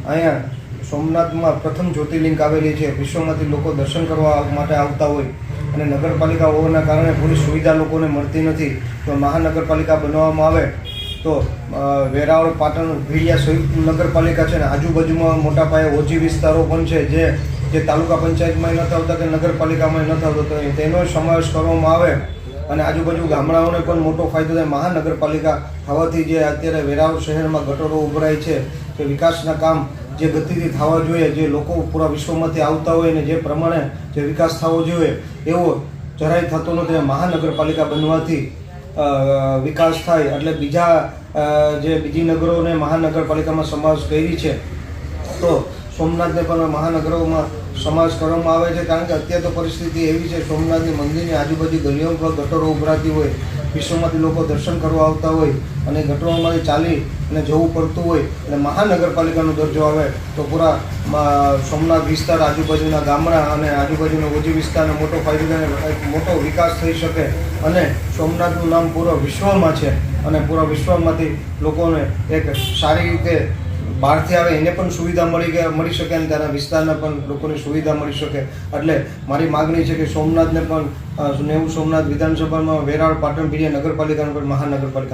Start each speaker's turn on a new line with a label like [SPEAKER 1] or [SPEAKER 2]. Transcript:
[SPEAKER 1] અહીંયા સોમનાથમાં પ્રથમ જ્યોતિર્લિંગ આવેલી છે. વિશ્વમાંથી લોકો દર્શન કરવા માટે આવતા હોય અને નગરપાલિકા હોવાના કારણે પૂરી સુવિધા લોકોને મળતી નથી. તો મહાનગરપાલિકા બનાવવામાં આવે તો વેરાવળ, પાટણ, ભીડિયા સંયુક્ત નગરપાલિકા છે ને આજુબાજુમાં મોટા પાયે ઓછી વિસ્તારો પણ છે જે તાલુકા પંચાયતમાં નથી આવતા કે નગરપાલિકામાં નથી આવતો, તો તેનો સમાવેશ કરવામાં આવે અને આજુબાજુ ગામડાઓને પણ મોટો ફાયદો થાય. મહાનગરપાલિકા થવાથી જે અત્યારે વેરાવળ શહેરમાં ગટરો ઉભરાય છે કે વિકાસના કામ જે ગતિથી થવા જોઈએ, જે લોકો પૂરા વિશ્વમાંથી આવતા હોય ને જે પ્રમાણે જે વિકાસ થવો જોઈએ એવો જરાય થતો નથી. મહાનગરપાલિકા બનવાથી વિકાસ થાય એટલે બીજી નગરોને મહાનગરપાલિકામાં સમાવેશ કરી છે તો સોમનાથને પણ મહાનગરોમાં સમાવેશ કરવામાં આવે છે. કારણ કે અત્યારે તો પરિસ્થિતિ એવી છે, સોમનાથની મંદિરની આજુબાજુ ગલીઓ પર ગટરો ઉભરાતી હોય, વિશ્વમાંથી લોકો દર્શન કરવા આવતા હોય અને ગટરોમાંથી ચાલી અને જવું પડતું હોય એટલે મહાનગરપાલિકાનો દરજ્જો આવે તો પૂરા સોમનાથ વિસ્તાર, આજુબાજુના ગામડા અને આજુબાજુના ઓછી વિસ્તારને મોટો ફાયદો થાય, મોટો વિકાસ થઈ શકે અને સોમનાથનું નામ પૂરા વિશ્વમાં છે અને પૂરા વિશ્વમાંથી લોકોને એક સારી રીતે બહારથી આવે એને પણ સુવિધા મળી શકે અને ત્યાંના વિસ્તારને પણ લોકોને સુવિધા મળી શકે. એટલે મારી માગણી છે કે સોમનાથને પણ નેવું સોમનાથ વિધાનસભામાં વેરાવળ, પાટણ, ભીડિયા નગરપાલિકાને પણ મહાનગરપાલિકા